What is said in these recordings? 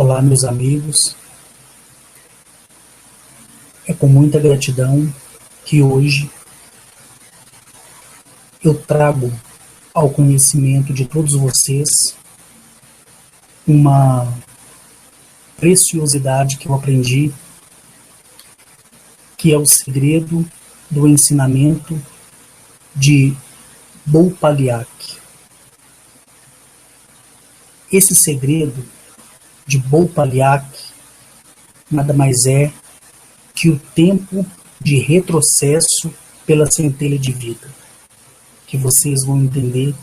Olá, meus amigos. É com muita gratidão que hoje eu trago ao conhecimento de todos vocês uma preciosidade que eu aprendi, que é o segredo do ensinamento de Bhopaliak. Esse segredo de Bhopaliak nada mais é que o tempo de retrocesso pela centelha de vida, que vocês vão entender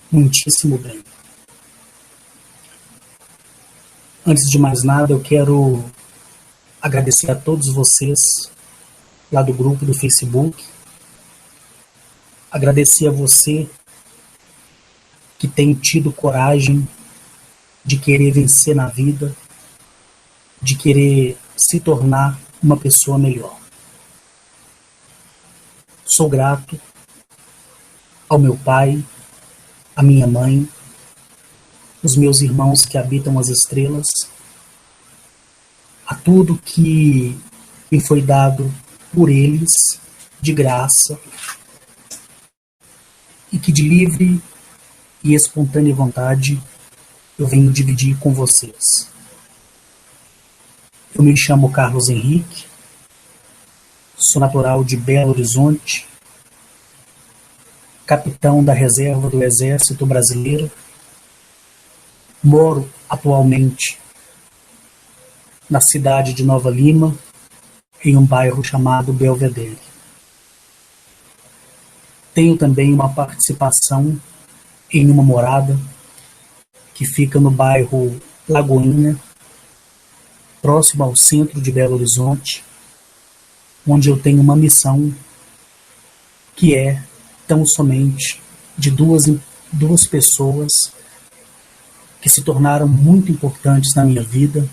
muitíssimo bem. Antes de mais nada, eu quero agradecer a todos vocês lá do grupo do Facebook, agradecer a você que tem tido coragem de querer vencer na vida, de querer se tornar uma pessoa melhor. Sou grato ao meu pai, à minha mãe, os meus irmãos que habitam as estrelas, a tudo que me foi dado por eles, de graça, e que de livre e espontânea vontade eu venho dividir com vocês. Eu me chamo Carlos Henrique, sou natural de Belo Horizonte, capitão da reserva do Exército Brasileiro, moro atualmente na cidade de Nova Lima, em um bairro chamado Belvedere. Tenho também uma participação em uma morada que fica no bairro Lagoinha, próximo ao centro de Belo Horizonte, onde eu tenho uma missão que é tão somente de duas pessoas que se tornaram muito importantes na minha vida,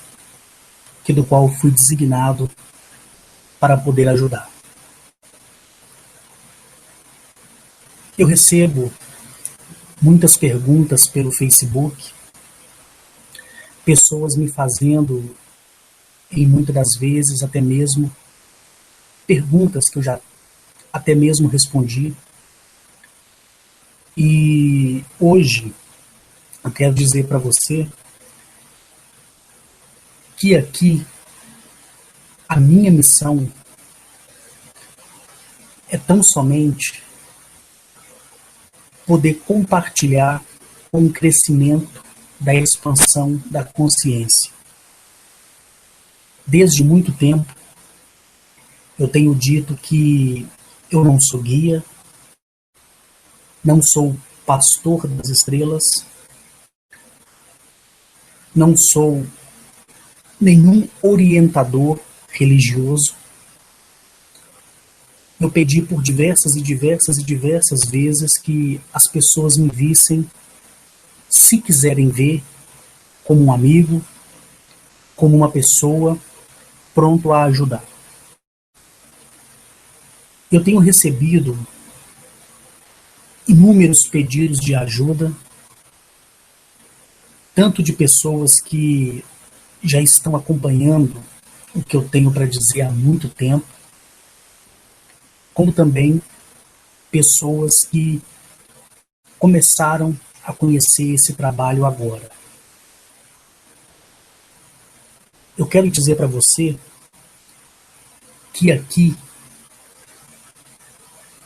que do qual fui designado para poder ajudar. Eu recebo muitas perguntas pelo Facebook, pessoas me fazendo, em muitas das vezes, até mesmo, perguntas que eu já até mesmo respondi. E hoje eu quero dizer para você que aqui a minha missão é tão somente poder compartilhar com o crescimento da expansão da consciência. Desde muito tempo, eu tenho dito que eu não sou guia, não sou pastor das estrelas, não sou nenhum orientador religioso. Eu pedi por diversas vezes que as pessoas me vissem, se quiserem ver, como um amigo, como uma pessoa pronto a ajudar. Eu tenho recebido inúmeros pedidos de ajuda, tanto de pessoas que já estão acompanhando o que eu tenho para dizer há muito tempo, como também pessoas que começaram a conhecer esse trabalho agora. Eu quero dizer para você que aqui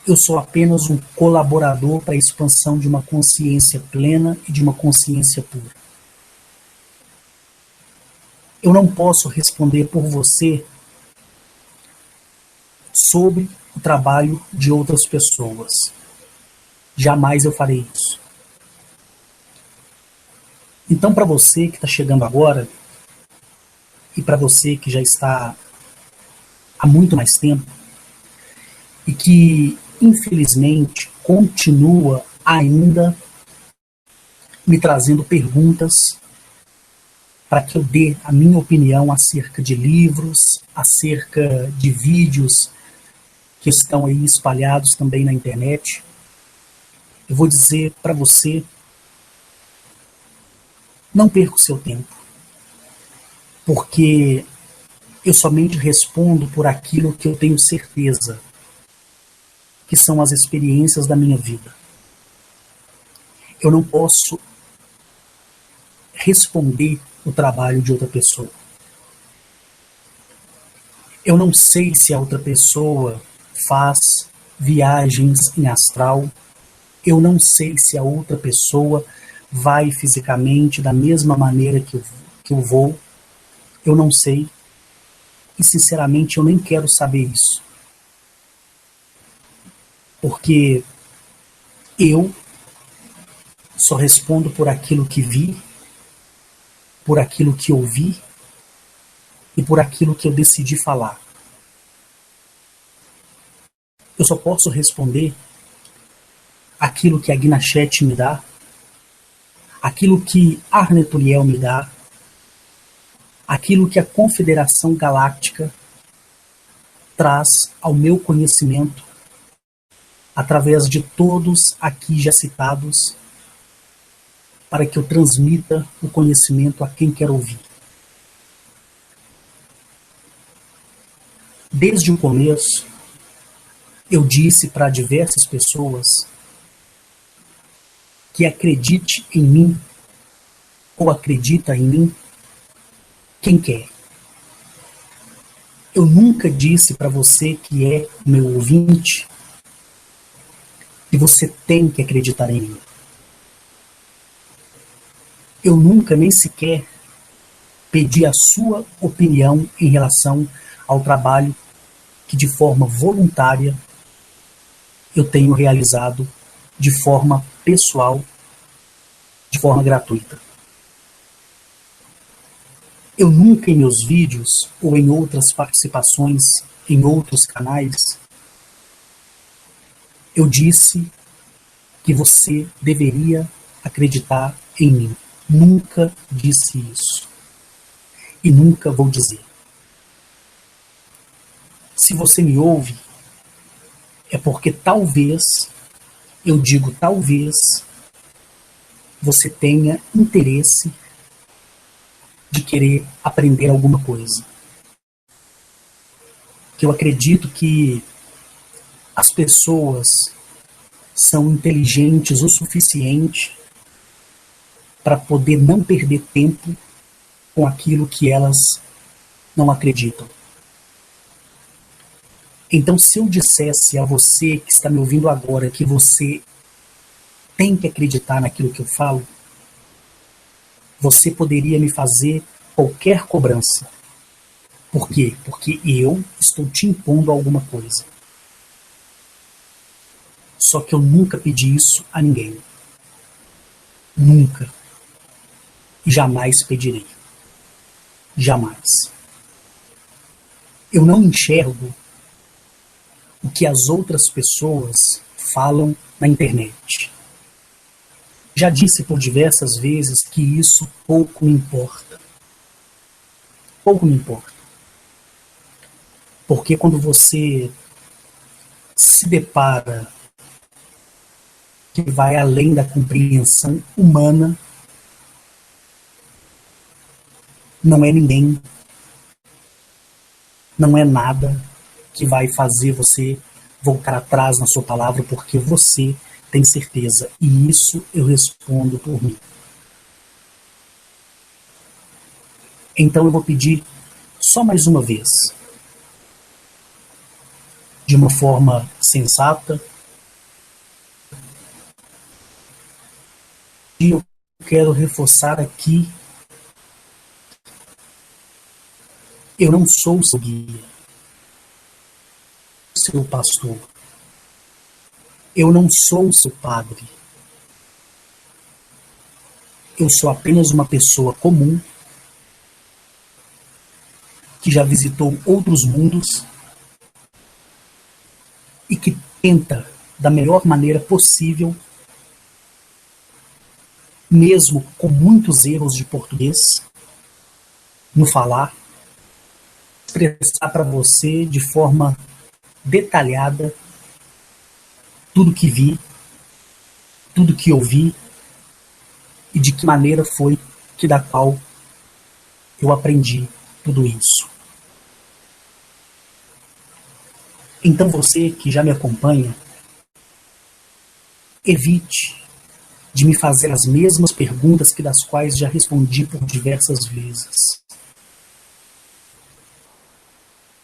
eu sou apenas um colaborador para a expansão de uma consciência plena e de uma consciência pura. Eu não posso responder por você sobre o trabalho de outras pessoas. Jamais eu farei isso. Então, para você que está chegando agora, e para você que já está há muito mais tempo, e que, infelizmente, continua ainda me trazendo perguntas para que eu dê a minha opinião acerca de livros, acerca de vídeos que estão aí espalhados também na internet, eu vou dizer para você, não perca o seu tempo. porque eu somente respondo por aquilo que eu tenho certeza, que são as experiências da minha vida. Eu não posso responder o trabalho de outra pessoa. Eu não sei se a outra pessoa faz viagens em astral. Eu não sei se a outra pessoa vai fisicamente da mesma maneira que eu vou. Eu não sei. E sinceramente eu nem quero saber isso. Porque eu só respondo por aquilo que vi, por aquilo que ouvi e por aquilo que eu decidi falar. Eu só posso responder aquilo que a Guinachete me dá, aquilo que Arneturiel me dá, aquilo que a Confederação Galáctica traz ao meu conhecimento através de todos aqui já citados, para que eu transmita o conhecimento a quem quer ouvir. Desde o começo, eu disse para diversas pessoas que acredite em mim, ou acredita em mim, quem quer. Eu nunca disse para você que é meu ouvinte que você tem que acreditar em mim. Eu nunca nem sequer pedi a sua opinião em relação ao trabalho que de forma voluntária eu tenho realizado de forma pessoal, de forma gratuita. Eu nunca em meus vídeos ou em outras participações em outros canais, eu disse que você deveria acreditar em mim. Nunca disse isso. E nunca vou dizer. Se você me ouve, é porque talvez, eu digo talvez, você tenha interesse de querer aprender alguma coisa. Que eu acredito que as pessoas são inteligentes o suficiente para poder não perder tempo com aquilo que elas não acreditam. Então, se eu dissesse a você que está me ouvindo agora que você tem que acreditar naquilo que eu falo, você poderia me fazer qualquer cobrança. Por quê? Porque eu estou te impondo alguma coisa. Só que eu nunca pedi isso a ninguém. Nunca. E jamais pedirei. Jamais. Eu não enxergo o que as outras pessoas falam na internet. Já disse por diversas vezes que isso pouco me importa. Pouco me importa. Porque quando você se depara que vai além da compreensão humana, não é ninguém, não é nada que vai fazer você voltar atrás na sua palavra, porque você tem certeza. E isso eu respondo por mim. Então eu vou pedir só mais uma vez, de uma forma sensata, e eu quero reforçar aqui, eu não sou seu guia, seu pastor. Eu não sou seu padre. Eu sou apenas uma pessoa comum que já visitou outros mundos e que tenta, da melhor maneira possível, mesmo com muitos erros de português, no falar, expressar para você de forma detalhada tudo que vi, tudo que ouvi e de que maneira foi que da qual eu aprendi tudo isso. Então você que já me acompanha, evite de me fazer as mesmas perguntas que das quais já respondi por diversas vezes.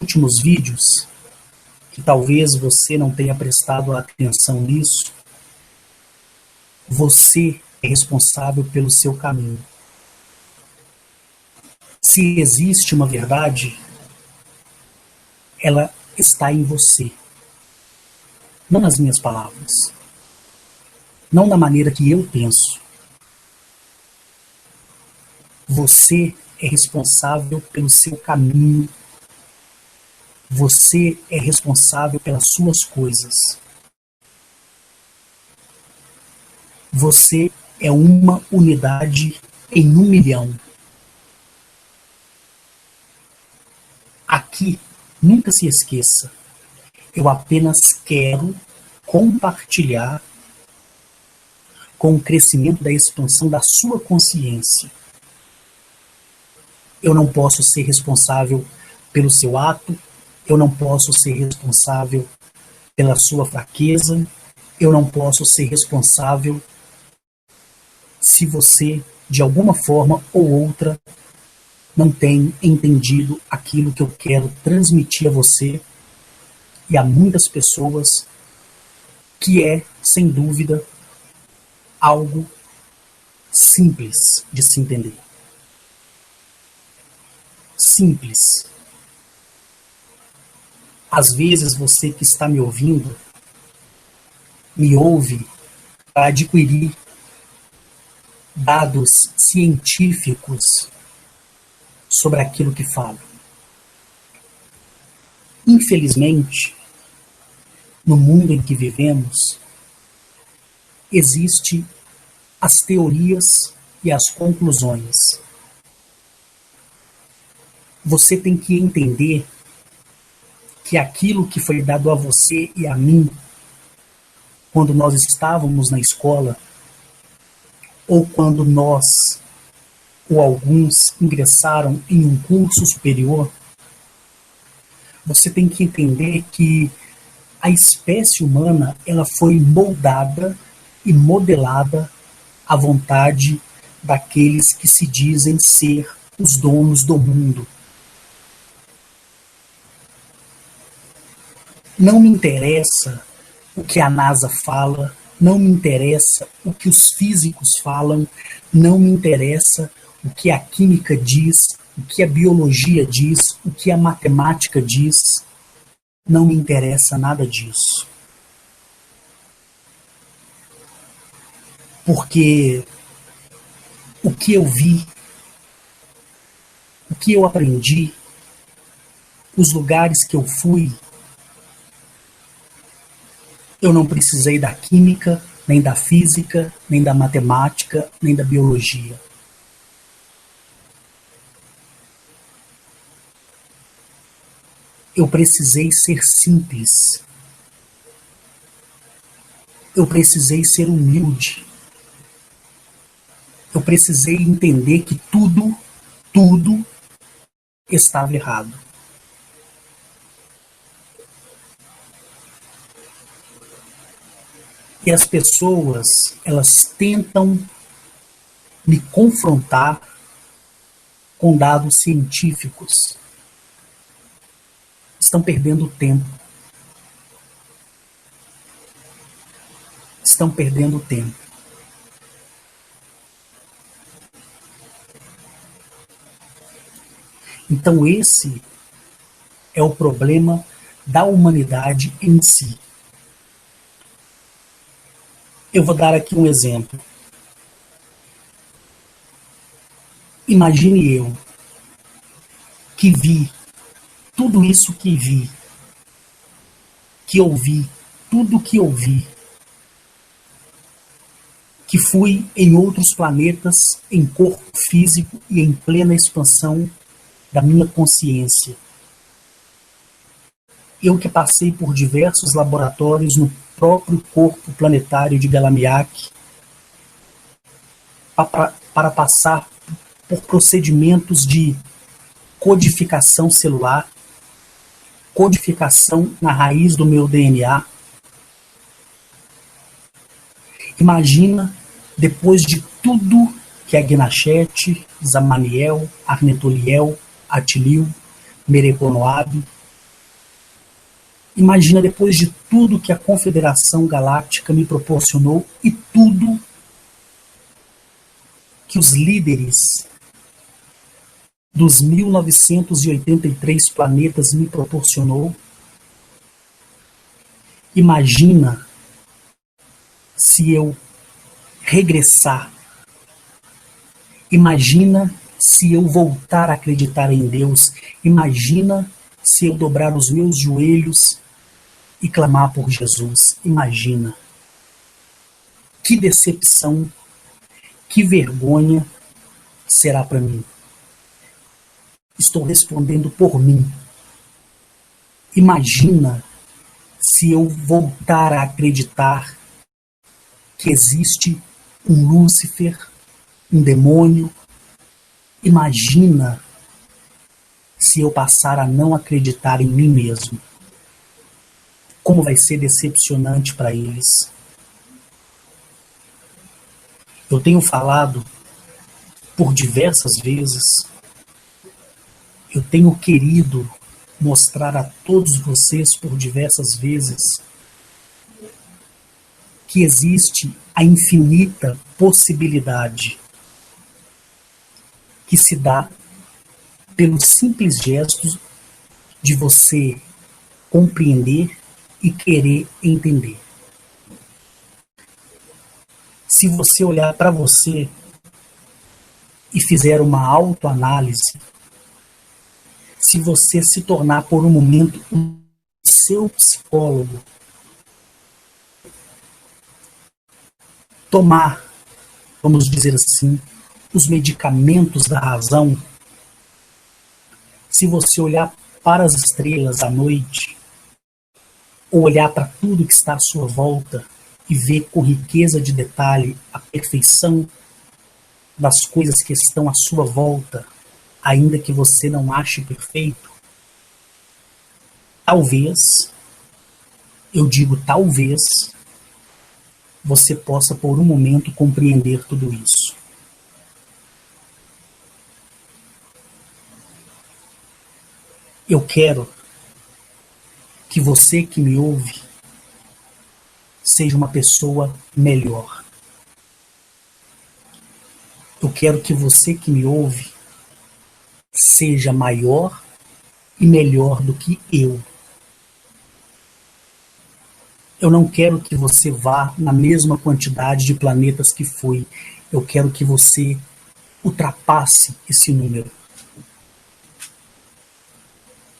Últimos vídeos, que talvez você não tenha prestado atenção nisso, você é responsável pelo seu caminho. Se existe uma verdade, ela está em você. Não nas minhas palavras. Não da maneira que eu penso. Você é responsável pelo seu caminho. Você é responsável pelas suas coisas. Você é uma unidade em 1.000.000. Aqui, nunca se esqueça, eu apenas quero compartilhar com o crescimento da expansão da sua consciência. Eu não posso ser responsável pelo seu ato, eu não posso ser responsável pela sua fraqueza, eu não posso ser responsável se você, de alguma forma ou outra, não tem entendido aquilo que eu quero transmitir a você e a muitas pessoas, que é, sem dúvida, algo simples de se entender. Simples. Às vezes você que está me ouvindo, me ouve para adquirir dados científicos sobre aquilo que falo. Infelizmente, no mundo em que vivemos, existem as teorias e as conclusões. Você tem que entender que aquilo que foi dado a você e a mim, quando nós estávamos na escola, ou quando nós ou alguns ingressaram em um curso superior, você tem que entender que a espécie humana ela foi moldada e modelada à vontade daqueles que se dizem ser os donos do mundo. Não me interessa o que a NASA fala, não me interessa o que os físicos falam, não me interessa o que a química diz, o que a biologia diz, o que a matemática diz. Não me interessa nada disso. Porque o que eu vi, o que eu aprendi, os lugares que eu fui, eu não precisei da química, nem da física, nem da matemática, nem da biologia. Eu precisei ser simples. Eu precisei ser humilde. Eu precisei entender que tudo estava errado. E as pessoas, elas tentam me confrontar com dados científicos. Estão perdendo tempo. Estão perdendo tempo. Então esse é o problema da humanidade em si. Eu vou dar aqui um exemplo. Imagine eu que vi tudo isso que vi, que ouvi, tudo que ouvi, que fui em outros planetas, em corpo físico e em plena expansão da minha consciência. Eu que passei por diversos laboratórios no próprio corpo planetário de Galamiak para passar por procedimentos de codificação celular, codificação na raiz do meu DNA. Imagina, depois de tudo que Agnachete, Zamaniel, Arnetoliel, Atilil, Meregonoab, imagina depois de tudo que a Confederação Galáctica me proporcionou e tudo que os líderes dos 1983 planetas me proporcionou. Imagina se eu regressar. Imagina se eu voltar a acreditar em Deus. Imagina se eu dobrar os meus joelhos e clamar por Jesus. Imagina. Que decepção, que vergonha será para mim. Estou respondendo por mim. Imagina se eu voltar a acreditar que existe um Lúcifer, um demônio. Imagina se eu passar a não acreditar em mim mesmo. Como vai ser decepcionante para eles. Eu tenho falado por diversas vezes, eu tenho querido mostrar a todos vocês por diversas vezes que existe a infinita possibilidade que se dá pelos simples gestos de você compreender e querer entender. Se você olhar para você e fizer uma autoanálise, se você se tornar por um momento um seu psicólogo, tomar, vamos dizer assim, os medicamentos da razão, se você olhar para as estrelas à noite, ou olhar para tudo que está à sua volta e ver com riqueza de detalhe a perfeição das coisas que estão à sua volta, ainda que você não ache perfeito, talvez, eu digo talvez, você possa por um momento compreender tudo isso. Eu quero que você que me ouve seja uma pessoa melhor. Eu quero que você que me ouve seja maior e melhor do que eu. Eu não quero que você vá na mesma quantidade de planetas que fui. Eu quero que você ultrapasse esse número.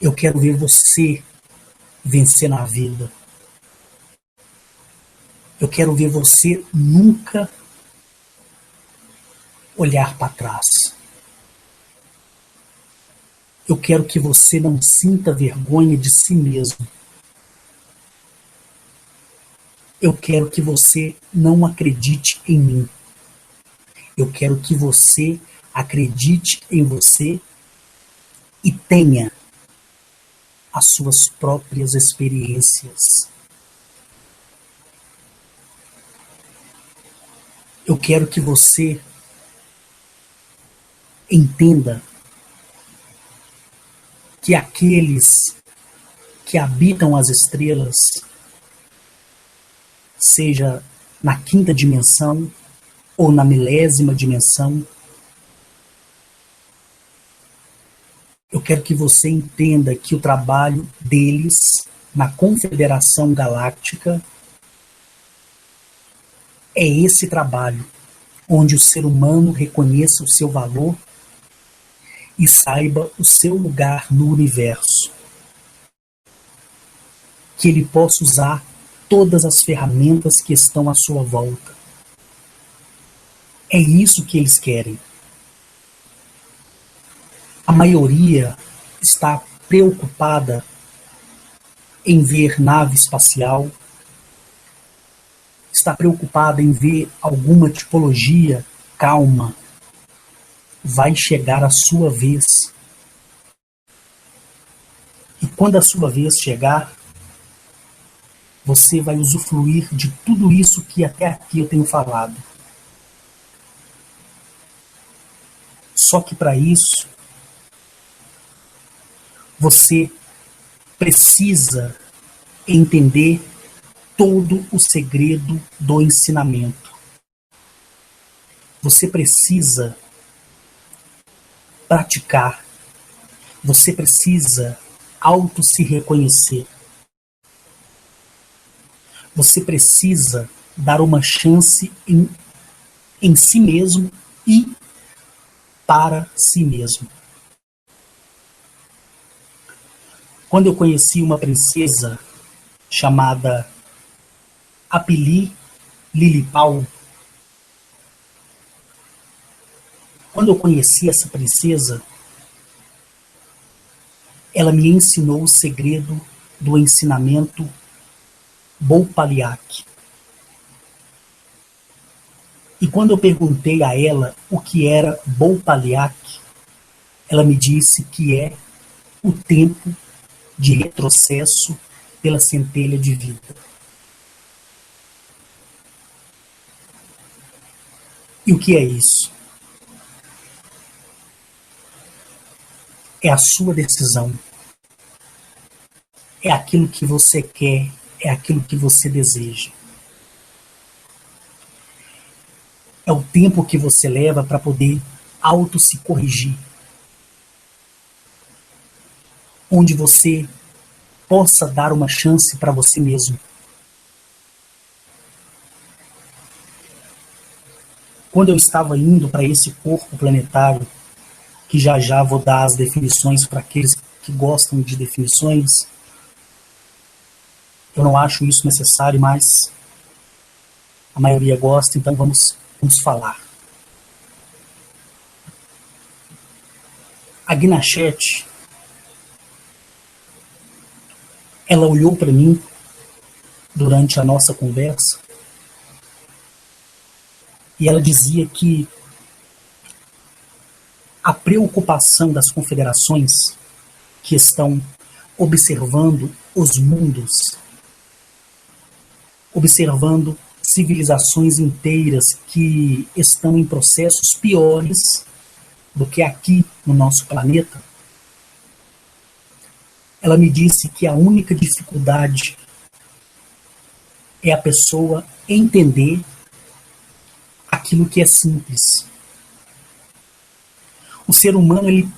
Eu quero ver você vencer na vida. Eu quero ver você nunca olhar para trás. Eu quero que você não sinta vergonha de si mesmo. Eu quero que você não acredite em mim. Eu quero que você acredite em você e tenha as suas próprias experiências. Eu quero que você entenda que aqueles que habitam as estrelas, seja na quinta dimensão ou na milésima dimensão, eu quero que você entenda que o trabalho deles na Confederação Galáctica é esse trabalho, onde o ser humano reconheça o seu valor e saiba o seu lugar no universo. Que ele possa usar todas as ferramentas que estão à sua volta. É isso que eles querem. A maioria está preocupada em ver nave espacial, está preocupada em ver alguma tipologia calma. vai chegar a sua vez. E quando a sua vez chegar, você vai usufruir de tudo isso que até aqui eu tenho falado. Só que para isso, você precisa entender todo o segredo do ensinamento. Você precisa praticar. Você precisa se reconhecer. Você precisa dar uma chance em si mesmo e para si mesmo. Quando eu conheci uma princesa chamada Apili Lilipau, quando eu conheci essa princesa, ela me ensinou o segredo do ensinamento Bopaliak. E quando eu perguntei a ela o que era Bopaliak, ela me disse que é o tempo de retrocesso pela centelha de vida. E o que é isso? É a sua decisão. É aquilo que você quer, é aquilo que você deseja. É o tempo que você leva para poder se corrigir. Onde você possa dar uma chance para você mesmo. Quando eu estava indo para esse corpo planetário, que já vou dar as definições para aqueles que gostam de definições, eu não acho isso necessário, mas a maioria gosta, então vamos falar. A Gnachete, ela olhou para mim durante a nossa conversa e ela dizia que a preocupação das confederações que estão observando os mundos, observando civilizações inteiras que estão em processos piores do que aqui no nosso planeta, ela me disse que a única dificuldade é a pessoa entender aquilo que é simples. O ser humano, ele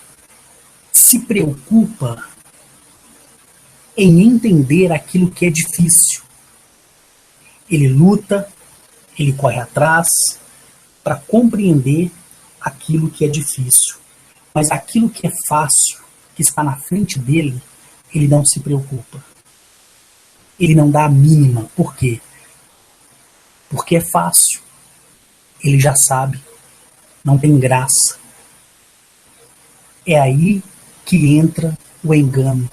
se preocupa em entender aquilo que é difícil. Ele luta, ele corre atrás para compreender aquilo que é difícil. Mas aquilo que é fácil, que está na frente dele, ele não se preocupa. Ele não dá a mínima. Por quê? Porque é fácil. Ele já sabe. Não tem graça. É aí que entra o engano.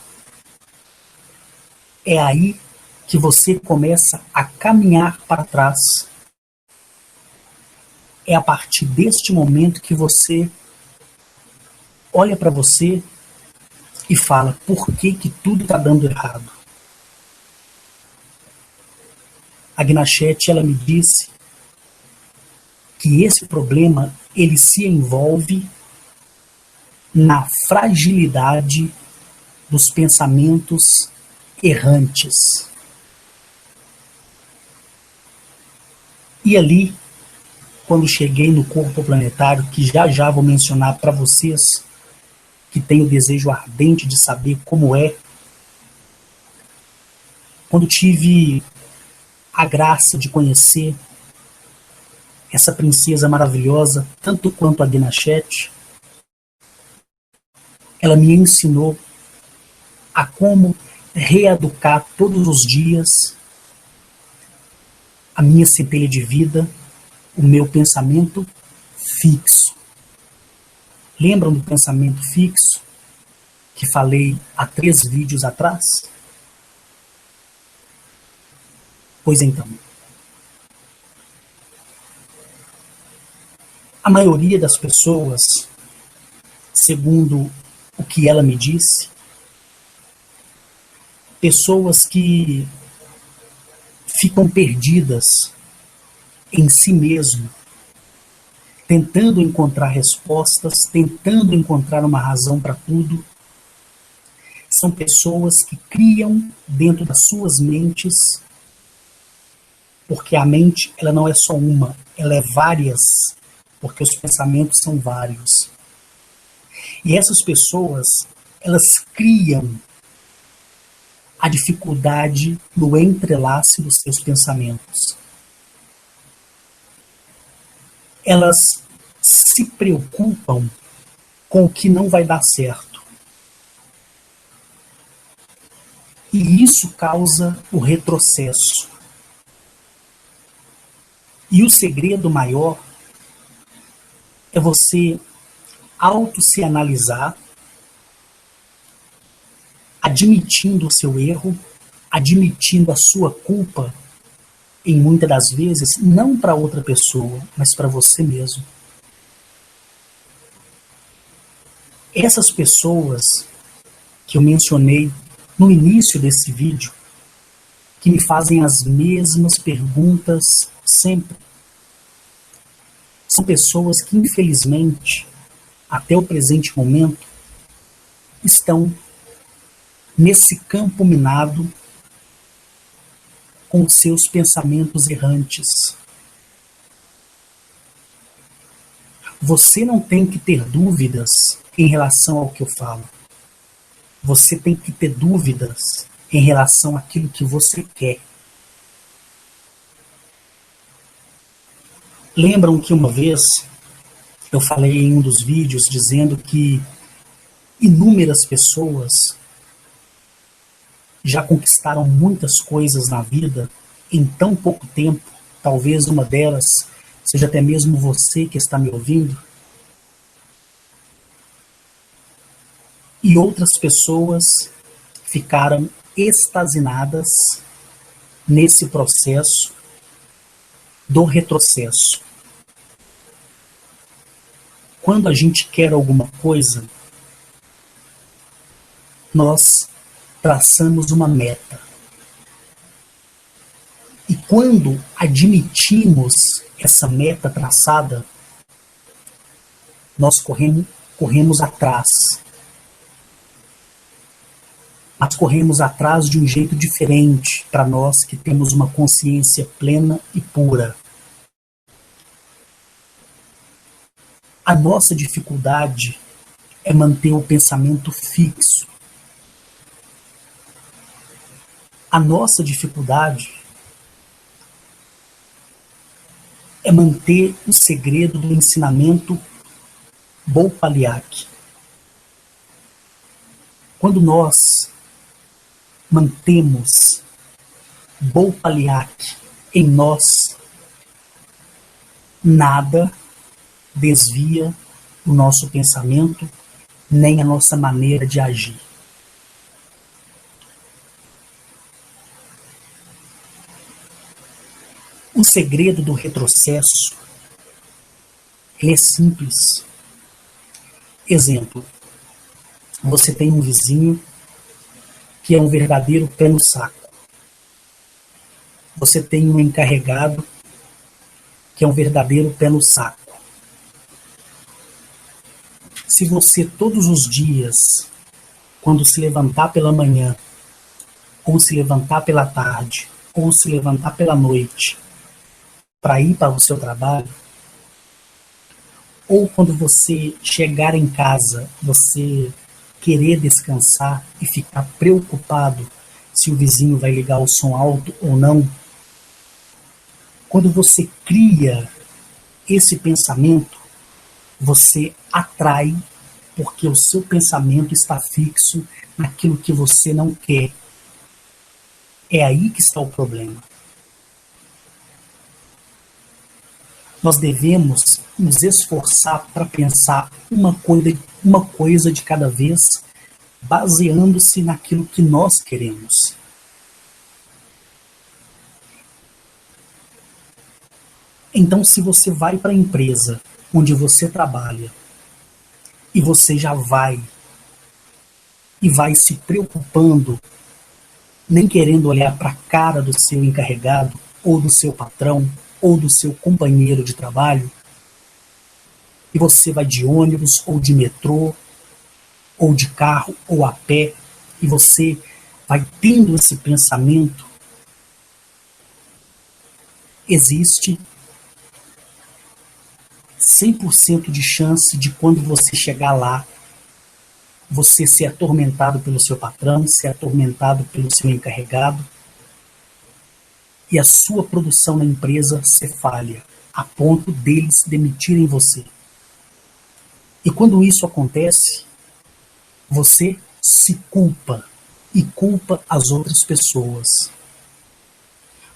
É aí que você começa a caminhar para trás. É a partir deste momento que você olha para você e fala: por que tudo está dando errado? A Gnachete, ela me disse que esse problema, ele se envolve na fragilidade dos pensamentos errantes. E ali, quando cheguei no corpo planetário, que já vou mencionar para vocês, que têm o desejo ardente de saber como é, quando tive a graça de conhecer essa princesa maravilhosa, tanto quanto a Gnachete, ela me ensinou a como reeducar todos os dias a minha centelha de vida, o meu pensamento fixo. Lembram do pensamento fixo que falei há 3 vídeos atrás? Pois então, a maioria das pessoas segundo o que ela me disse, pessoas que ficam perdidas em si mesmo, tentando encontrar respostas, tentando encontrar uma razão para tudo. São pessoas que criam dentro das suas mentes, porque a mente ela não é só uma, ela é várias, porque os pensamentos são vários. E essas pessoas, elas criam a dificuldade no entrelace dos seus pensamentos. Elas se preocupam com o que não vai dar certo. E isso causa o retrocesso. E o segredo maior é você se analisar, admitindo o seu erro, admitindo a sua culpa, em muitas das vezes, não para outra pessoa, mas para você mesmo. Essas pessoas que eu mencionei no início desse vídeo, que me fazem as mesmas perguntas sempre, são pessoas que, infelizmente, até o presente momento, estão nesse campo minado com seus pensamentos errantes. Você não tem que ter dúvidas em relação ao que eu falo. Você tem que ter dúvidas em relação àquilo que você quer. Lembram que uma vez eu falei em um dos vídeos dizendo que inúmeras pessoas já conquistaram muitas coisas na vida em tão pouco tempo, talvez uma delas seja até mesmo você que está me ouvindo, e outras pessoas ficaram extasiadas nesse processo do retrocesso. Quando a gente quer alguma coisa, nós traçamos uma meta. E quando admitimos essa meta traçada, nós corremos atrás. Mas corremos atrás de um jeito diferente para nós que temos uma consciência plena e pura. A nossa dificuldade é manter o pensamento fixo. A nossa dificuldade é manter o segredo do ensinamento Bopaliak. Quando nós mantemos Bopaliak em nós, nada desvia o nosso pensamento, nem a nossa maneira de agir. O segredo do retrocesso é simples. Exemplo, você tem um vizinho que é um verdadeiro pé no saco. Você tem um encarregado que é um verdadeiro pé no saco. Se você todos os dias, quando se levantar pela manhã, ou se levantar pela tarde, ou se levantar pela noite, para ir para o seu trabalho, ou quando você chegar em casa, você querer descansar e ficar preocupado se o vizinho vai ligar o som alto ou não, quando você cria esse pensamento, você atrai, porque o seu pensamento está fixo naquilo que você não quer. É aí que está o problema. Nós devemos nos esforçar para pensar uma coisa de cada vez, baseando-se naquilo que nós queremos. Então, se você vai para a empresa onde você trabalha e você já vai e vai se preocupando, nem querendo olhar para a cara do seu encarregado, ou do seu patrão, ou do seu companheiro de trabalho, e você vai de ônibus, ou de metrô, ou de carro, ou a pé, e você vai tendo esse pensamento, existe 100% de chance de quando você chegar lá, você ser atormentado pelo seu patrão, ser atormentado pelo seu encarregado, e a sua produção na empresa ser falha, a ponto deles demitirem você. E quando isso acontece, você se culpa e culpa as outras pessoas.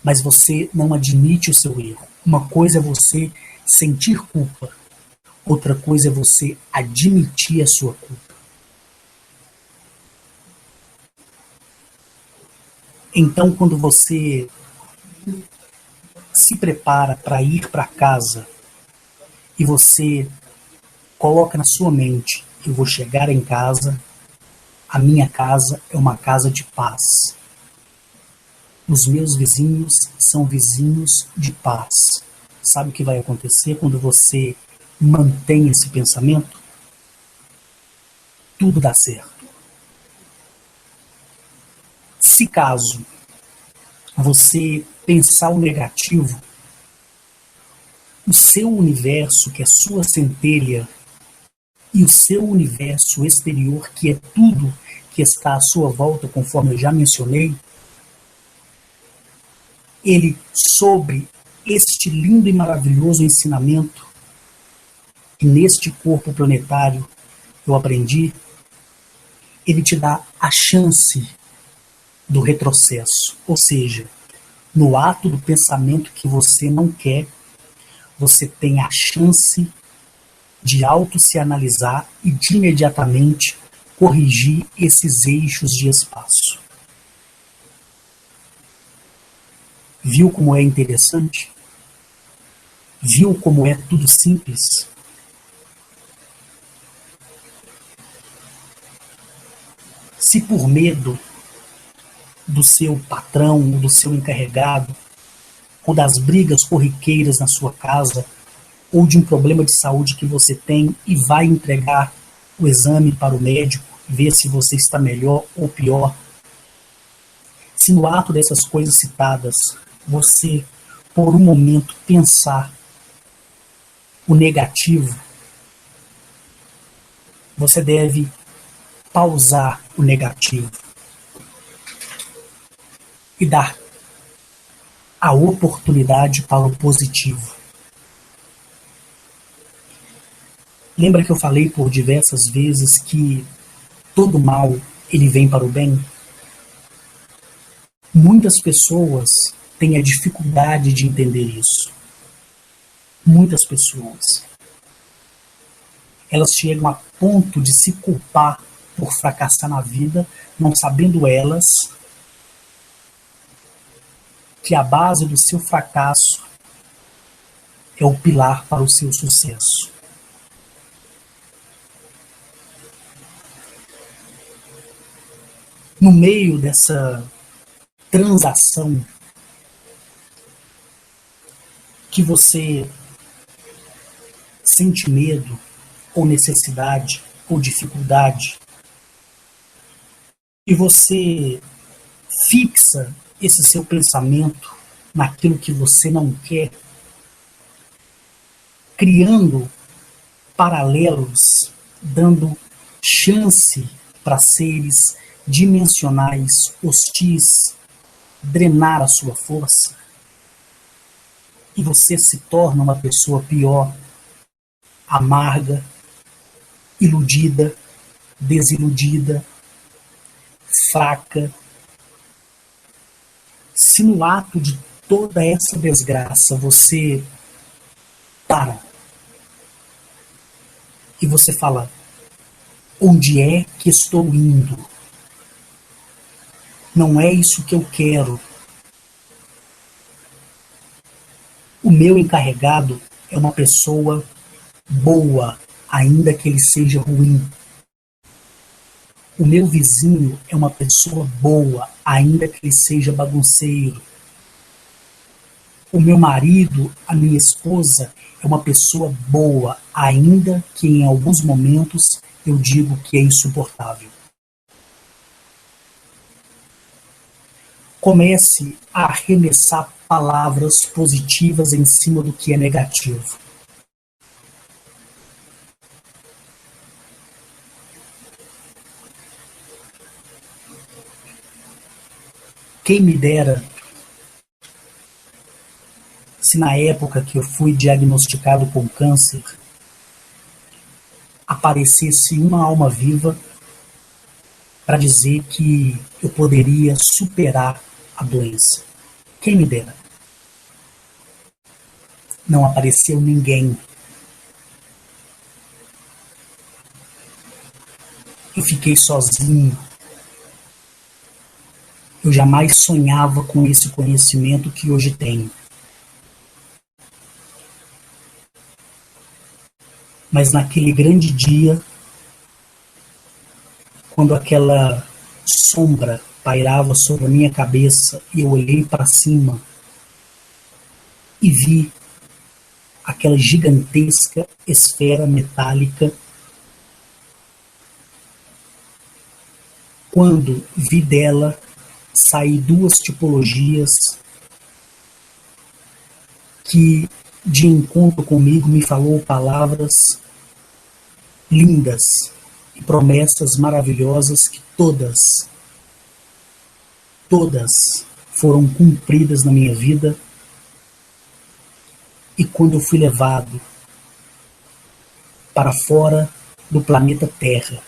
Mas você não admite o seu erro. Uma coisa é você sentir culpa, outra coisa é você admitir a sua culpa. Então, quando você se prepara para ir para casa e você coloca na sua mente: eu vou chegar em casa, a minha casa é uma casa de paz. Os meus vizinhos são vizinhos de paz. Sabe o que vai acontecer quando você mantém esse pensamento? Tudo dá certo. Se caso você pensar o negativo, o seu universo, que é sua centelha, e o seu universo exterior, que é tudo que está à sua volta, conforme eu já mencionei, ele, sobre este lindo e maravilhoso ensinamento, que neste corpo planetário eu aprendi, ele te dá a chance do retrocesso. Ou seja, no ato do pensamento que você não quer, você tem a chance de se analisar e de imediatamente corrigir esses eixos de espaço. Viu como é interessante? Viu como é tudo simples? Se por medo do seu patrão, do seu encarregado, ou das brigas corriqueiras na sua casa, ou de um problema de saúde que você tem e vai entregar o exame para o médico, ver se você está melhor ou pior, se no ato dessas coisas citadas, você, por um momento, pensar o negativo, você deve pausar o negativo e dar a oportunidade para o positivo. Lembra que eu falei por diversas vezes que todo mal ele vem para o bem? Muitas pessoas têm a dificuldade de entender isso. Muitas pessoas. Elas chegam a ponto de se culpar por fracassar na vida, não sabendo elas que a base do seu fracasso é o pilar para o seu sucesso. No meio dessa transação que você sente medo, ou necessidade, ou dificuldade, e você fixa esse seu pensamento naquilo que você não quer, criando paralelos, dando chance para seres dimensionais hostis drenar a sua força, e você se torna uma pessoa pior, amarga, iludida, desiludida, fraca. Se no ato de toda essa desgraça você para e você fala: onde é que estou indo? Não é isso que eu quero. O meu encarregado é uma pessoa boa, ainda que ele seja ruim. O meu vizinho é uma pessoa boa, ainda que ele seja bagunceiro. O meu marido, a minha esposa, é uma pessoa boa, ainda que em alguns momentos eu digo que é insuportável. Comece a arremessar palavras positivas em cima do que é negativo. Quem me dera se na época que eu fui diagnosticado com câncer aparecesse uma alma viva para dizer que eu poderia superar a doença. Quem me dera. Não apareceu ninguém. Eu fiquei sozinho. Eu jamais sonhava com esse conhecimento que hoje tenho. Mas naquele grande dia, quando aquela sombra pairava sobre a minha cabeça e eu olhei para cima e vi aquela gigantesca esfera metálica, quando vi dela sair duas tipologias que de encontro comigo me falou palavras lindas e promessas maravilhosas que todas foram cumpridas na minha vida. E quando eu fui levado para fora do planeta Terra,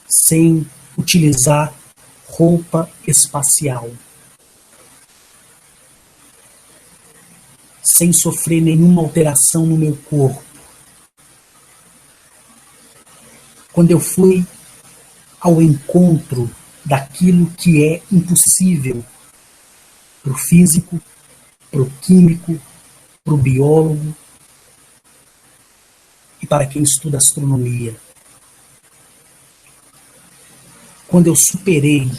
sem utilizar roupa espacial, sem sofrer nenhuma alteração no meu corpo, quando eu fui ao encontro daquilo que é impossível para o físico, para o químico, para o biólogo e para quem estuda astronomia. Quando eu superei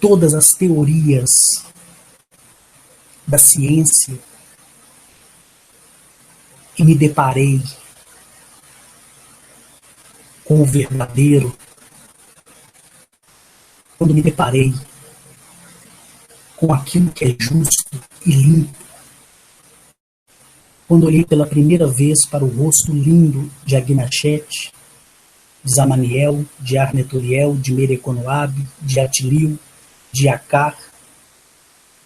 todas as teorias da ciência e me deparei com o verdadeiro, quando me deparei com aquilo que é justo e limpo, quando olhei pela primeira vez para o rosto lindo de Agnachete, de Zamaniel, de Arneturiel, de Mereconoab, de Atilio, de Acar,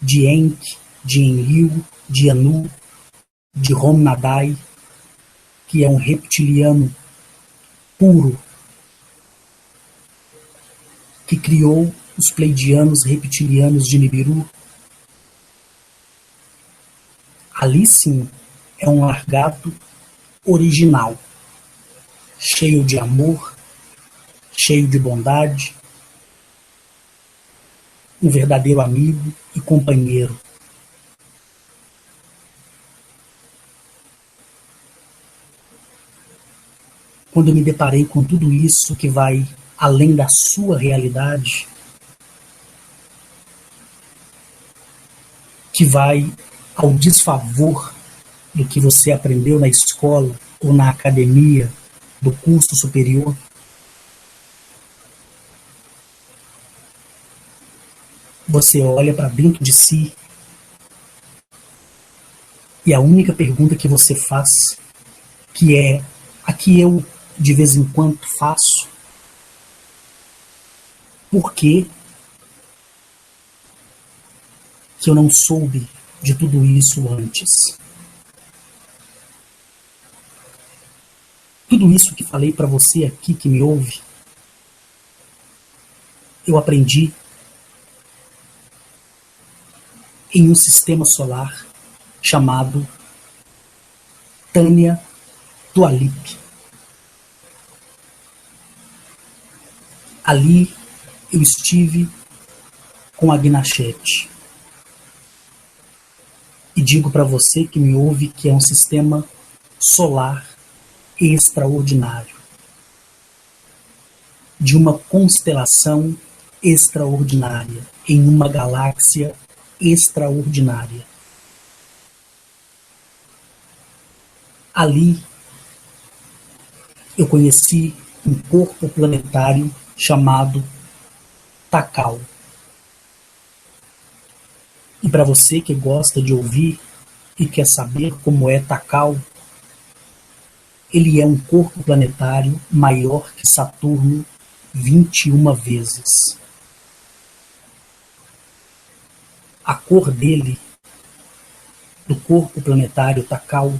de Enki, de Enlil, de Anu, de Romnadai, que é um reptiliano puro, que criou os pleidianos reptilianos de Nibiru. Ali sim é um largato original, cheio de amor, cheio de bondade, um verdadeiro amigo e companheiro. Quando eu me deparei com tudo isso que vai além da sua realidade, que vai ao desfavor do que você aprendeu na escola ou na academia do curso superior, você olha para dentro de si e a única pergunta que você faz, que é a que eu de vez em quando faço: por que eu não soube de tudo isso antes? Tudo isso que falei para você aqui que me ouve, eu aprendi em um sistema solar chamado Tânia Tualip. Ali eu estive com a Agnachete. E digo para você que me ouve que é um sistema solar extraordinário, de uma constelação extraordinária, em uma galáxia extraordinária. Ali eu conheci um corpo planetário chamado Takao. E para você que gosta de ouvir e quer saber como é Takao, ele é um corpo planetário maior que Saturno 21 vezes. A cor dele, do corpo planetário Takao,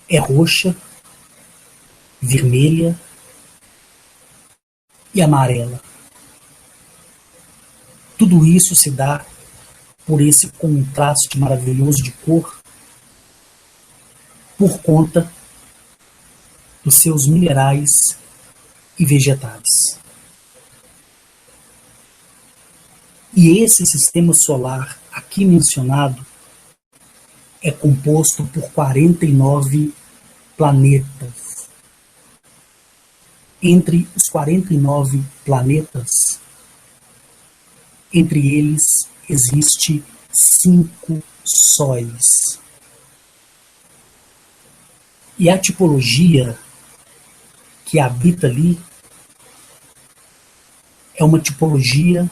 é roxa, vermelha e amarela. Tudo isso se dá por esse contraste maravilhoso de cor, por conta dos seus minerais e vegetais. E esse sistema solar aqui mencionado é composto por 49 planetas. Entre os 49 planetas, entre eles existe 5 sóis. E a tipologia que habita ali é uma tipologia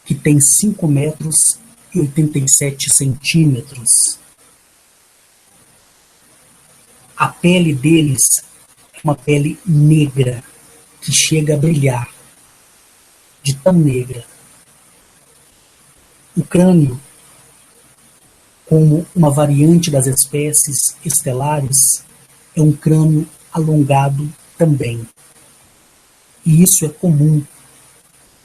que tem 5 metros e 87 centímetros. A pele deles é uma pele negra, que chega a brilhar, de tão negra. O crânio, como uma variante das espécies estelares, é um crânio alongado também. E isso é comum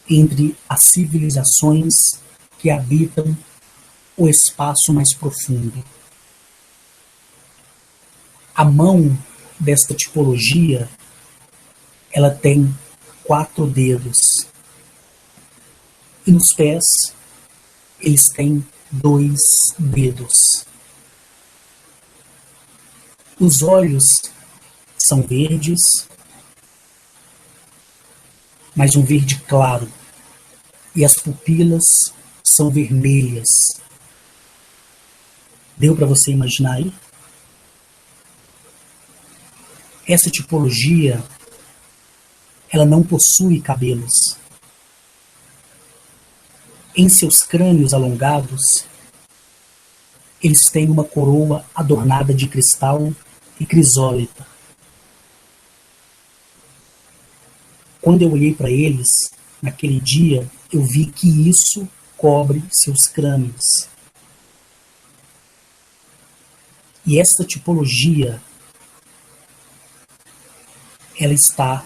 entre as civilizações que habitam o espaço mais profundo. A mão desta tipologia, ela tem 4 dedos. E nos pés, eles têm 2 dedos. Os olhos são verdes, mas um verde claro. E as pupilas são vermelhas. Deu para você imaginar aí? Essa tipologia, ela não possui cabelos. Em seus crânios alongados, eles têm uma coroa adornada de cristal e crisólita. Quando eu olhei para eles, naquele dia, eu vi que isso cobre seus crânios. E esta tipologia, ela está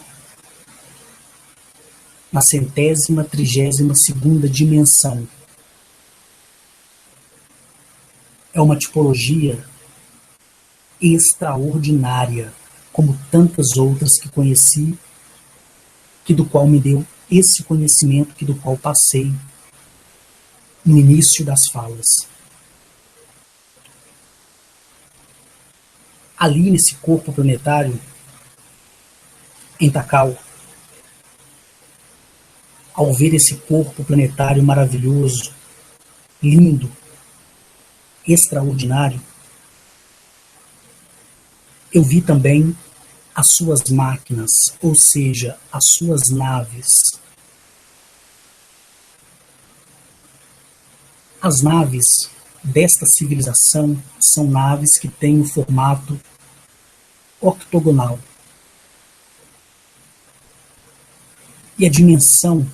na 132ª dimensão. É uma tipologia extraordinária, como tantas outras que conheci, que do qual me deu esse conhecimento, que do qual passei no início das falas. Ali nesse corpo planetário, em Takao, ao ver esse corpo planetário maravilhoso, lindo, extraordinário, eu vi também as suas máquinas, ou seja, as suas naves. As naves desta civilização são naves que têm o formato octogonal. E a dimensão,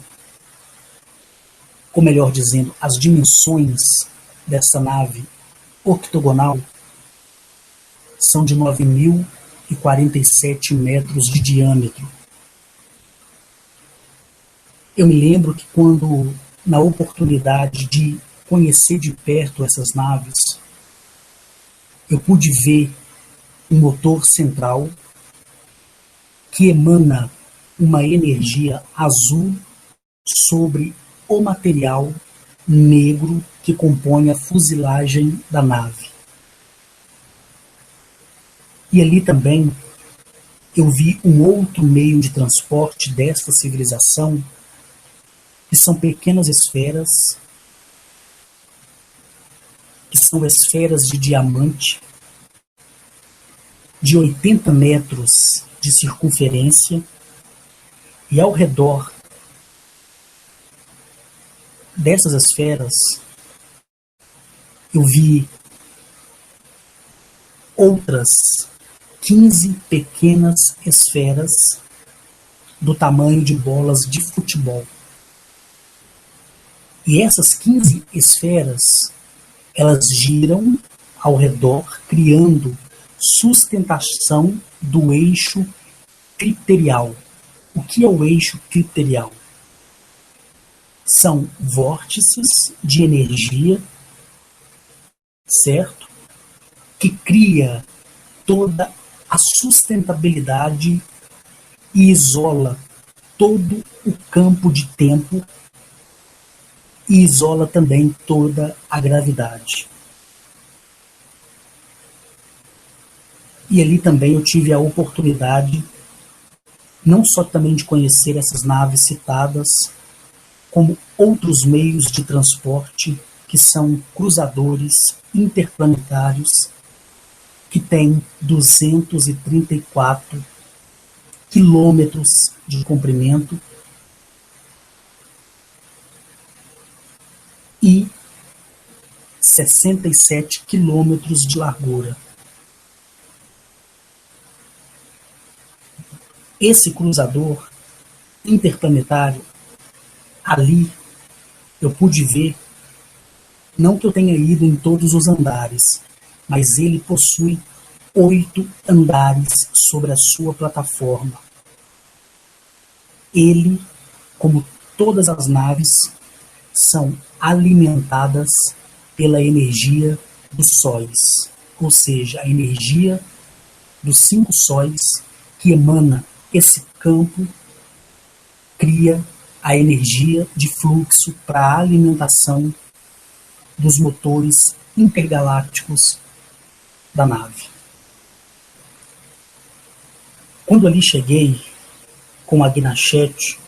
ou melhor dizendo, as dimensões dessa nave octogonal são de 9.047 metros de diâmetro. Eu me lembro que quando, na oportunidade de conhecer de perto essas naves, eu pude ver um motor central que emana uma energia azul sobre o material negro que compõe a fuselagem da nave. E ali também eu vi um outro meio de transporte desta civilização, que são pequenas esferas, que são esferas de diamante, de 80 metros de circunferência, e ao redor dessas esferas eu vi outras 15 pequenas esferas do tamanho de bolas de futebol. E essas 15 esferas, elas giram ao redor, criando sustentação do eixo cripterial. O que é o eixo cripterial? São vórtices de energia, certo? Que cria toda a sustentabilidade e isola todo o campo de tempo e isola também toda a gravidade. E ali também eu tive a oportunidade não só também de conhecer essas naves citadas, como outros meios de transporte que são cruzadores interplanetários que têm 234 quilômetros de comprimento e 67 quilômetros de largura. Esse cruzador interplanetário, ali eu pude ver, não que eu tenha ido em todos os andares, mas ele possui 8 andares sobre a sua plataforma. Ele, como todas as naves, são alimentadas pela energia dos sóis, ou seja, a energia dos 5 sóis que emana esse campo cria a energia de fluxo para a alimentação dos motores intergalácticos da nave. Quando ali cheguei com a Gnachet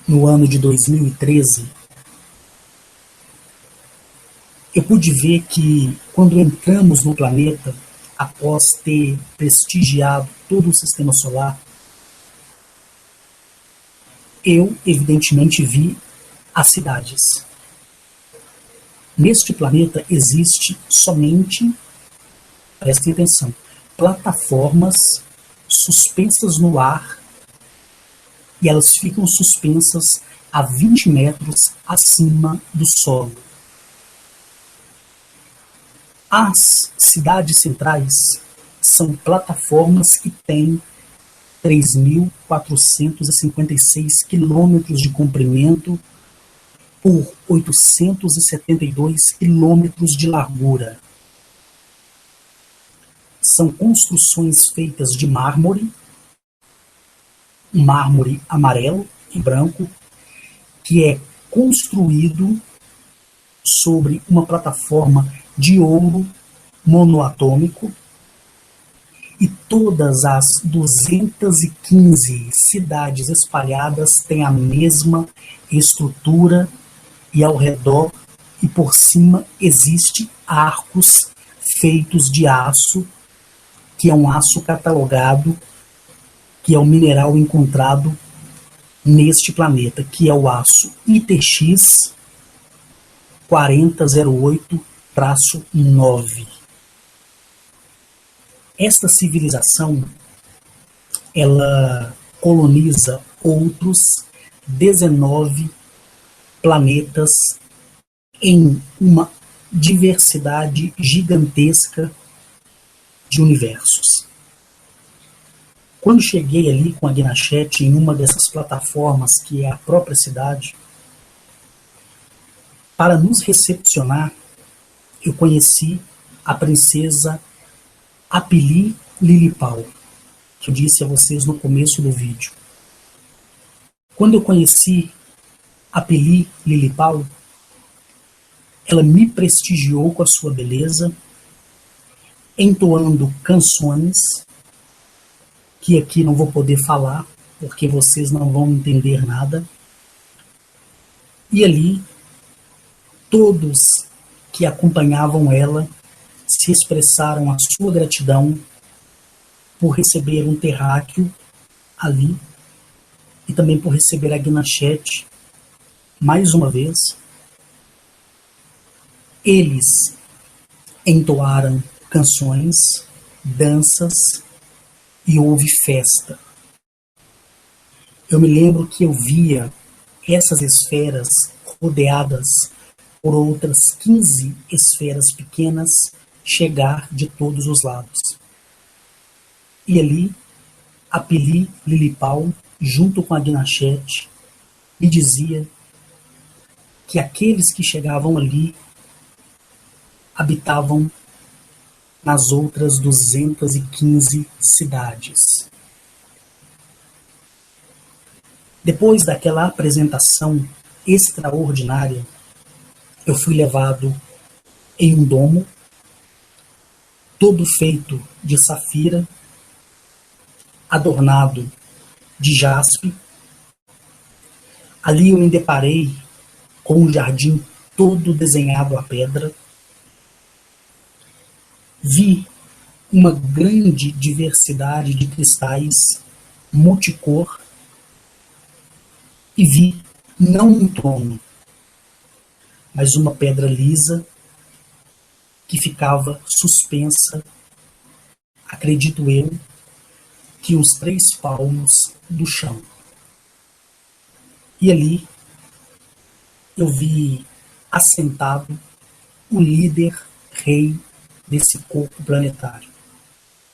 no ano de 2013, eu pude ver que quando entramos no planeta, após ter prestigiado todo o sistema solar, eu evidentemente vi as cidades. Neste planeta existe somente, prestem atenção, plataformas suspensas no ar, e elas ficam suspensas a 20 metros acima do solo. As cidades centrais são plataformas que têm 3.456 quilômetros de comprimento por 872 quilômetros de largura. São construções feitas de mármore, um mármore amarelo e branco, que é construído sobre uma plataforma de ouro monoatômico, e todas as 215 cidades espalhadas têm a mesma estrutura, e ao redor e por cima existem arcos feitos de aço, que é um aço catalogado, que é o mineral encontrado neste planeta, que é o aço ITX 4008-9. Esta civilização, ela coloniza outros 19 planetas em uma diversidade gigantesca de universos. Quando cheguei ali com a Gnachet em uma dessas plataformas, que é a própria cidade, para nos recepcionar, eu conheci a princesa Apili Lilipal, que eu disse a vocês no começo do vídeo. Quando eu conheci Apili Lilipal, ela me prestigiou com a sua beleza, entoando canções que aqui não vou poder falar, porque vocês não vão entender nada. E ali, todos que acompanhavam ela se expressaram a sua gratidão por receber um terráqueo ali e também por receber a Guinachete mais uma vez. Eles entoaram canções, danças e houve festa. Eu me lembro que eu via essas esferas rodeadas por outras 15 esferas pequenas chegar de todos os lados. E ali, a Pili Lilipau, junto com a Guinachete, me dizia que aqueles que chegavam ali habitavam nas outras 215 cidades. Depois daquela apresentação extraordinária, eu fui levado em um domo, todo feito de safira, adornado de jaspe. Ali eu me deparei com um jardim todo desenhado à pedra. Vi uma grande diversidade de cristais multicor e vi não um trono, mas uma pedra lisa que ficava suspensa, acredito eu, que uns 3 palmos do chão. E ali eu vi assentado o líder rei desse corpo planetário,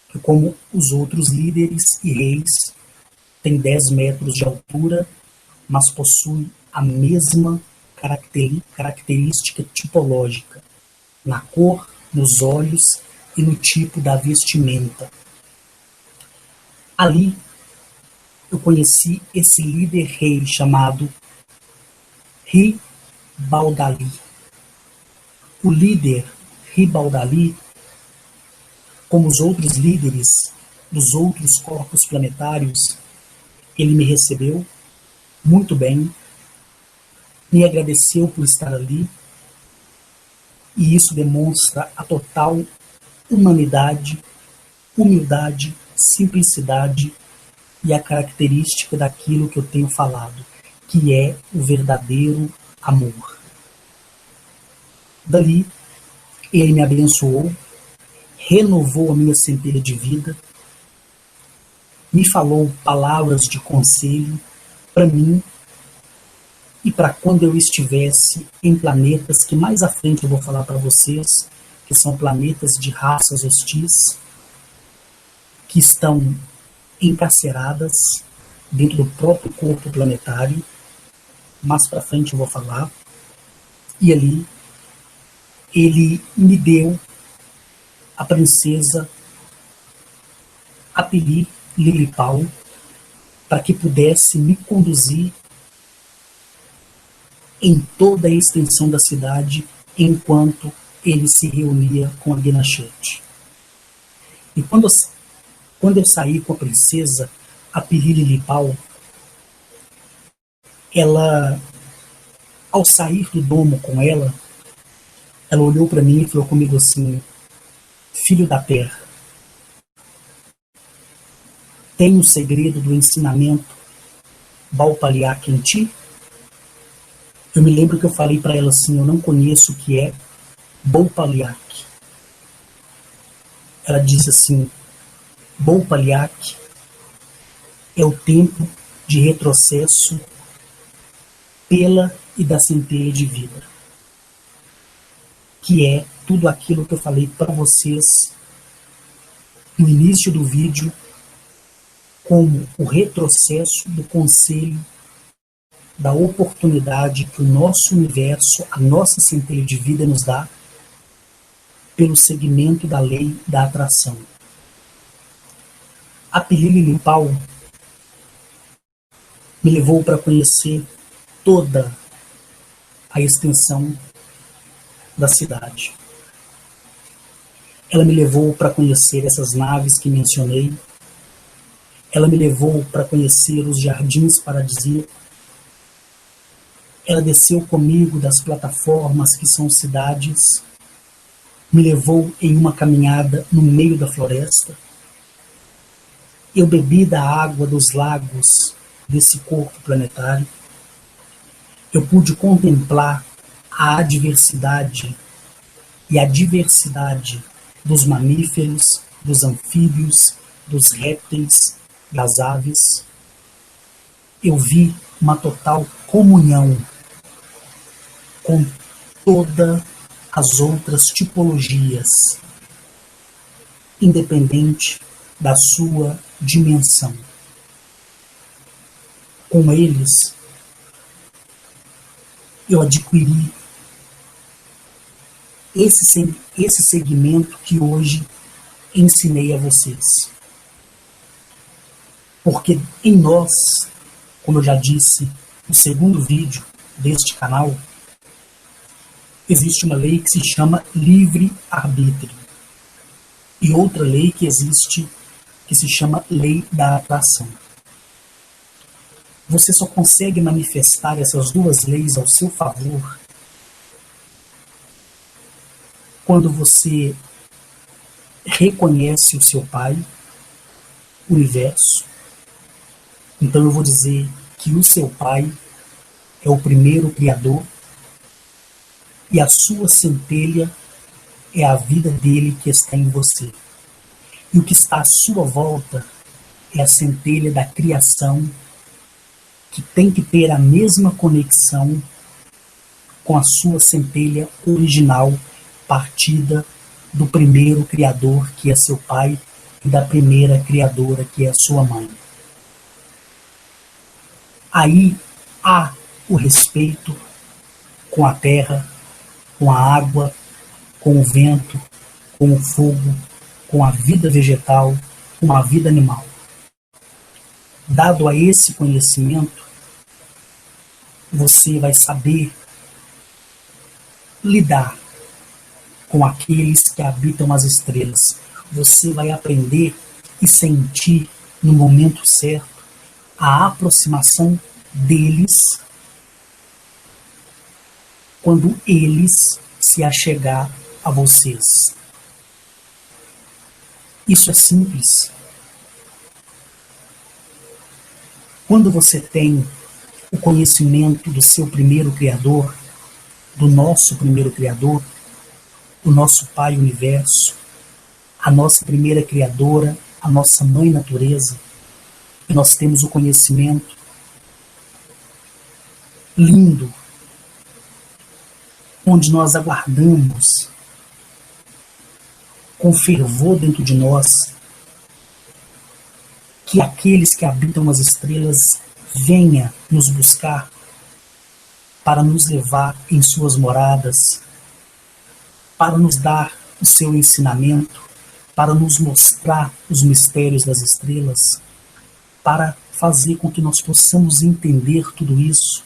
que, como os outros líderes e reis, tem 10 metros de altura, mas possui a mesma característica tipológica na cor, nos olhos e no tipo da vestimenta. Ali eu conheci esse líder rei chamado Ribaldali. O líder Ribaldali, como os outros líderes dos outros corpos planetários, ele me recebeu muito bem, me agradeceu por estar ali, e isso demonstra a total humanidade, humildade, simplicidade e a característica daquilo que eu tenho falado, que é o verdadeiro amor. Dali, ele me abençoou, renovou a minha centelha de vida, me falou palavras de conselho para mim e para quando eu estivesse em planetas que mais à frente eu vou falar para vocês, que são planetas de raças hostis, que estão encarceradas dentro do próprio corpo planetário. Mais para frente eu vou falar. E ali ele me deu a princesa Apili Lilipau para que pudesse me conduzir em toda a extensão da cidade enquanto ele se reunia com a Guinachete. E quando eu saí com a princesa Apili Lilipau, ela, ao sair do domo com ela olhou para mim e falou comigo assim: filho da terra, tem um segredo do ensinamento Baupaliak em ti? Eu me lembro que eu falei para ela assim: eu não conheço o que é Baupaliak. Ela disse assim: Baupaliak é o tempo de retrocesso pela e da centelha de vida, que é tudo aquilo que eu falei para vocês no início do vídeo, como o retrocesso do conselho, da oportunidade que o nosso universo, a nossa centelha de vida nos dá pelo segmento da lei da atração. A Pili Lilipau me levou para conhecer toda a extensão da cidade. Ela me levou para conhecer essas naves que mencionei. Ela me levou para conhecer os jardins paradisíacos. Ela desceu comigo das plataformas que são cidades. Me levou em uma caminhada no meio da floresta. Eu bebi da água dos lagos desse corpo planetário. Eu pude contemplar a adversidade e a diversidade dos mamíferos, dos anfíbios, dos répteis, das aves. Eu vi uma total comunhão com todas as outras tipologias, independente da sua dimensão. Com eles, eu adquiri esse segmento que hoje ensinei a vocês. Porque em nós, como eu já disse no segundo vídeo deste canal, existe uma lei que se chama livre-arbítrio. E outra lei que existe, que se chama lei da atração. Você só consegue manifestar essas duas leis ao seu favor quando você reconhece o seu Pai, o universo. Então eu vou dizer que o seu Pai é o primeiro Criador e a sua centelha é a vida dele que está em você. E o que está à sua volta é a centelha da criação, que tem que ter a mesma conexão com a sua centelha original, partida do primeiro Criador, que é seu Pai, e da primeira Criadora, que é sua mãe. Aí há o respeito com a terra, com a água, com o vento, com o fogo, com a vida vegetal, com a vida animal. Dado a esse conhecimento, você vai saber lidar com aqueles que habitam as estrelas. Você vai aprender e sentir no momento certo a aproximação deles quando eles se achegar a vocês. Isso é simples. Quando você tem o conhecimento do seu primeiro Criador, do nosso primeiro Criador, o nosso Pai Universo, a nossa primeira Criadora, a nossa Mãe Natureza, e nós temos o conhecimento lindo, onde nós aguardamos com fervor dentro de nós que aqueles que habitam as estrelas venha nos buscar para nos levar em suas moradas, para nos dar o seu ensinamento, para nos mostrar os mistérios das estrelas, para fazer com que nós possamos entender tudo isso.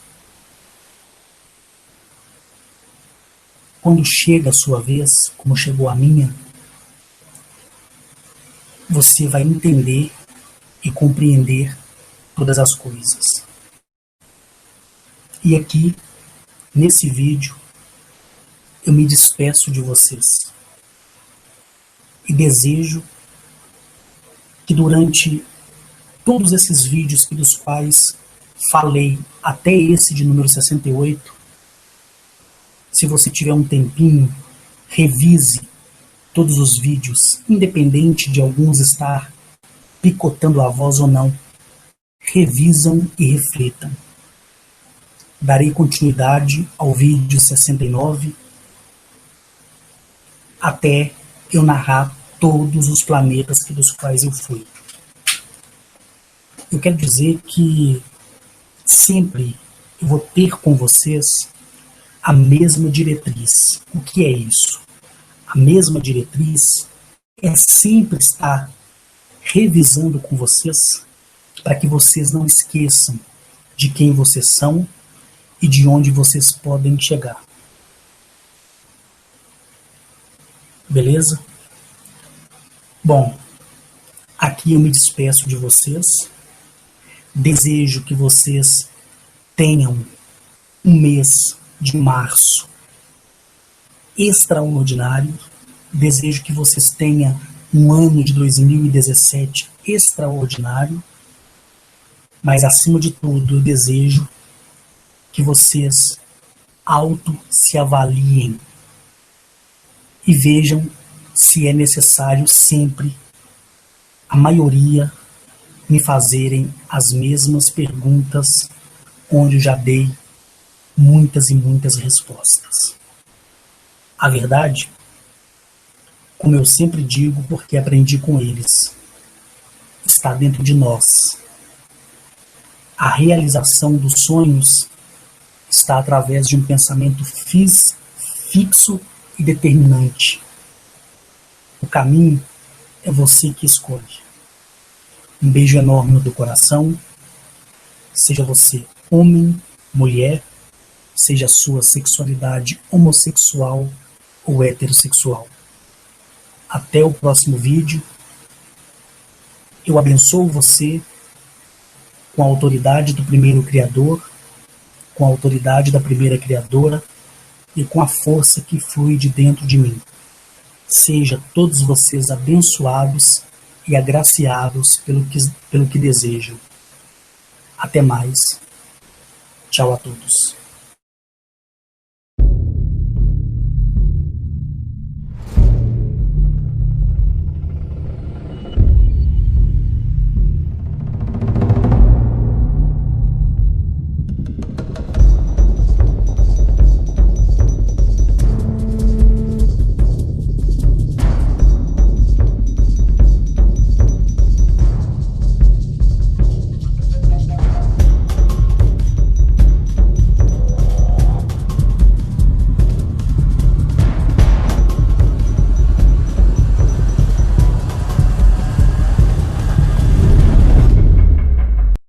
Quando chega a sua vez, como chegou a minha, você vai entender e compreender todas as coisas. E aqui, nesse vídeo, eu me despeço de vocês. E desejo que durante todos esses vídeos dos quais falei, até esse de número 68, se você tiver um tempinho, revise todos os vídeos, independente de alguns estar picotando a voz ou não. Revisam e reflitam. Darei continuidade ao vídeo 69 até eu narrar todos os planetas dos quais eu fui. Eu quero dizer que sempre eu vou ter com vocês a mesma diretriz. O que é isso? A mesma diretriz é sempre estar revisando com vocês para que vocês não esqueçam de quem vocês são e de onde vocês podem chegar. Beleza? Bom, aqui eu me despeço de vocês. Desejo que vocês tenham um mês de março extraordinário. Desejo que vocês tenham um ano de 2017 extraordinário. Mas, acima de tudo, eu desejo que vocês se avaliem e vejam se é necessário sempre, a maioria, me fazerem as mesmas perguntas, onde eu já dei muitas e muitas respostas. A verdade, como eu sempre digo, porque aprendi com eles, está dentro de nós. A realização dos sonhos está através de um pensamento fixo e determinante. O caminho é você que escolhe. Um beijo enorme do coração. Seja você homem, mulher, seja a sua sexualidade homossexual ou heterossexual. Até o próximo vídeo. Eu abençoo você com a autoridade do primeiro Criador, com a autoridade da primeira Criadora e com a força que flui de dentro de mim. Seja todos vocês abençoados e agraciados pelo que desejam. Até mais. Tchau a todos.